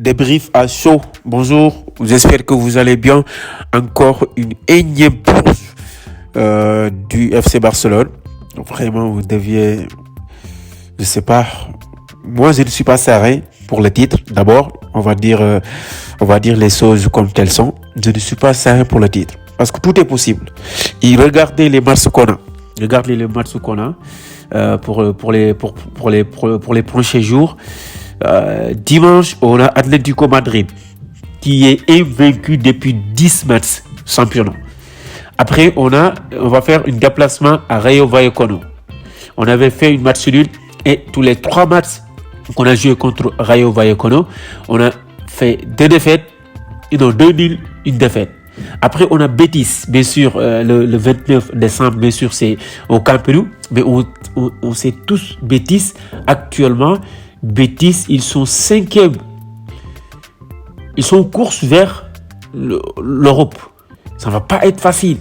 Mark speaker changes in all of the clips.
Speaker 1: Débrief à chaud. Bonjour, j'espère que vous allez bien. Encore une énième course du FC Barcelone. Vraiment, vous deviez, je sais pas. Moi, je ne suis pas serré pour le titre. D'abord, on va dire les choses comme elles sont. Je ne suis pas serré pour le titre parce que tout est possible. Et regardez les matchs qu'on a. Regardez les matchs qu'on a pour les prochains jours. Dimanche, on a Atlético Madrid qui est invaincu depuis 10 matchs championnat. Après, on va faire un déplacement à Rayo Vallecano. On avait fait une match nul et tous les 3 matchs qu'on a joué contre Rayo Vallecano, on a fait 2 défaites, deux nuls, une défaite. Après, on a Betis, bien sûr, le 29 décembre, bien sûr, c'est au Camp Nou. Mais on sait tous, Betis, actuellement, Betis, ils sont 5e. Ils sont en course vers l'Europe. Ça ne va pas être facile.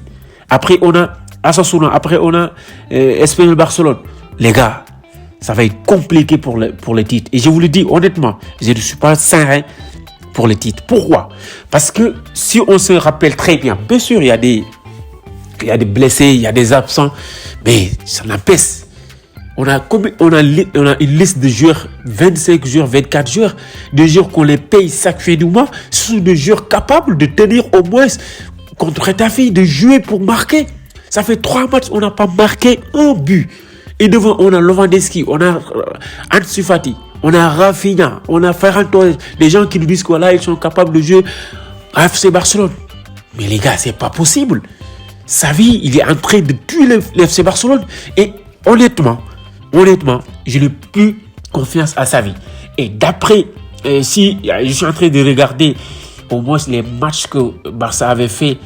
Speaker 1: Après, on a Osasuna. Après, on a Espanyol Barcelone. Les gars, ça va être compliqué pour les titres. Et je vous le dis honnêtement, je ne suis pas serein pour les titres. Pourquoi? Parce que si on se rappelle très bien sûr, il y a des blessés, il y a des absents, mais ça n'empêche. On a une liste de joueurs, 25 joueurs, 24 joueurs, des joueurs qu'on les paye chaque fin du mois. Ce sont des joueurs capables de tenir au moins contre Retafe, de jouer pour marquer. Ça fait 3 matchs, on n'a pas marqué un but. Et devant, on a Lewandowski, on a Ansu Fati, on a Rafinha, on a Ferran Torres. Les gens qui nous disent que voilà, ils sont capables de jouer à FC Barcelone. Mais les gars, c'est pas possible. Xavi, il est en train de tuer le FC Barcelone. Et honnêtement, je n'ai plus confiance à Xavi. Et d'après, si je suis en train de regarder au moins les matchs que Barça avait fait,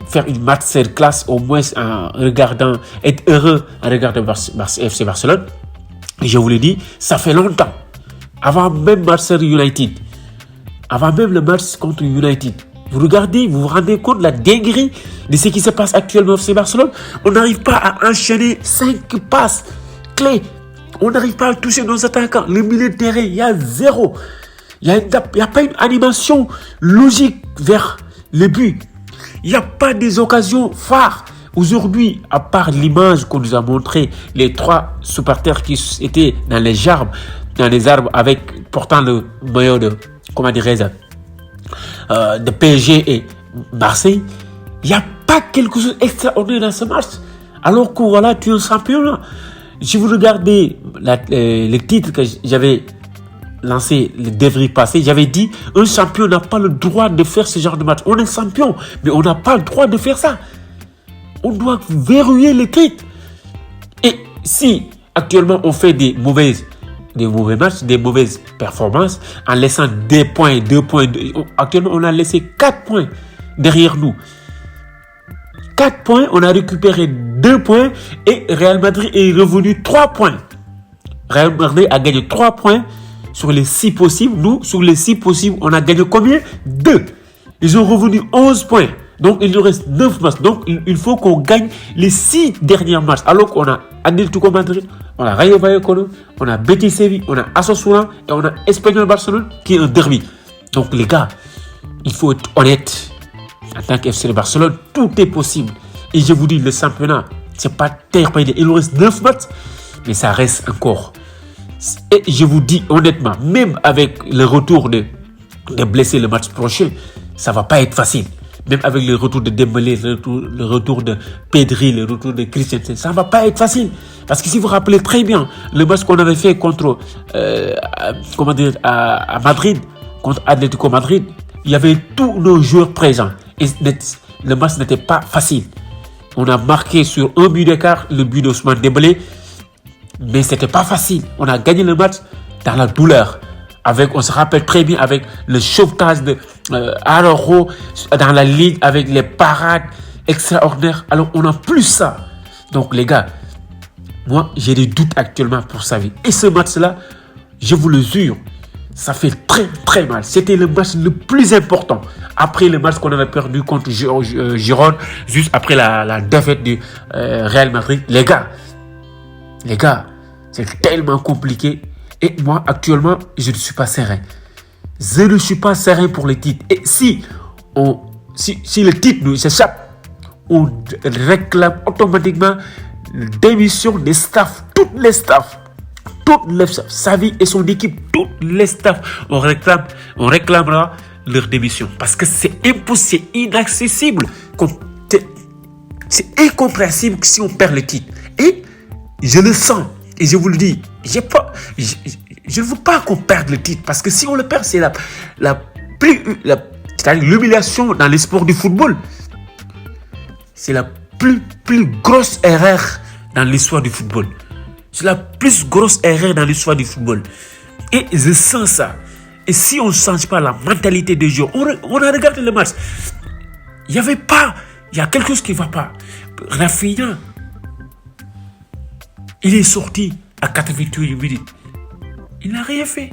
Speaker 1: faire une masterclass au moins en regardant, être heureux en regardant FC Barcelone. Et je vous l'ai dit, ça fait longtemps. Avant même Manchester United, avant même le match contre United, vous regardez, vous vous rendez compte de la dinguerie de ce qui se passe actuellement au FC Barcelone. On n'arrive pas à enchaîner 5 passes clés. On n'arrive pas à toucher nos attaquants. Le milieu de terrain, il y a zéro. Il n'y a pas une animation logique vers le but. Il n'y a pas des occasions phares. Aujourd'hui, à part l'image qu'on nous a montré, les 3 supporters qui étaient dans les arbres avec portant le maillot de PSG et Marseille, il n'y a pas quelque chose d'extraordinaire dans ce match. Alors que voilà, tu es un champion. Si vous regardez le titre que j'avais lancé le débrief passé, j'avais dit un champion n'a pas le droit de faire ce genre de match. On est champion, mais on n'a pas le droit de faire ça. On doit verrouiller les titres. Et si actuellement on fait des mauvais matchs, des mauvaises performances, en laissant 2 points, actuellement on a laissé 4 points derrière nous. 4 points, on a récupéré 2 points et Real Madrid est revenu 3 points. Real Madrid a gagné 3 points sur les 6 possibles. Nous, sur les 6 possibles, on a gagné combien? 2. Ils ont revenu 11 points. Donc, il nous reste 9 matchs. Donc, il faut qu'on gagne les 6 derniers matchs. Alors qu'on a Atlético Madrid, on a Rayo Vallecano, on a Betis Séville, on a Osasuna et on a Espanyol Barcelone qui est un derby. Donc, les gars, il faut être honnête. En tant qu'FC Barcelone, tout est possible. Et je vous dis, le championnat, c'est pas terminé. Il nous reste 9 matchs, mais ça reste encore. Et je vous dis honnêtement, même avec le retour de blessés le match prochain, ça va pas être facile. Même avec le retour de Dembélé, le retour de Pedri, le retour de Christensen, ça va pas être facile. Parce que si vous vous rappelez très bien, le match qu'on avait fait contre, à Madrid, contre Atlético Madrid, il y avait tous nos joueurs présents. Et le match n'était pas facile. On a marqué sur un but d'écart le but d'Ousmane Dembélé, mais c'était pas facile. On a gagné le match dans la douleur. On se rappelle très bien avec le sauvetage de Araujo dans la ligue, avec les parades extraordinaires. Alors on n'a plus ça. Donc les gars, moi j'ai des doutes actuellement pour Xavi. Et ce match-là, je vous le jure, ça fait très très mal. C'était le match le plus important. Après le match qu'on avait perdu contre Girone, juste après la défaite du Real Madrid. Les gars, c'est tellement compliqué. Et moi, actuellement, je ne suis pas serein. Je ne suis pas serein pour le titre. Et si le titre nous échappe, on réclame automatiquement démission des staffs, toutes les staffs, Xavi et son équipe, toutes les staffs, on réclamera leur démission. Parce que c'est impossible, c'est inaccessible, c'est incompréhensible si on perd le titre. Et je le sens, et je vous le dis, je ne veux pas qu'on perde le titre, parce que si on le perd, c'est c'est-à-dire l'humiliation dans les sports du football. C'est la plus grosse erreur dans l'histoire du football. C'est la plus grosse erreur dans l'histoire du football. Et je sens ça. Et si on ne change pas la mentalité des joueurs, on a regardé le match. Il y a quelque chose qui ne va pas. Rafinha, il est sorti à 88 minutes. Il n'a rien fait.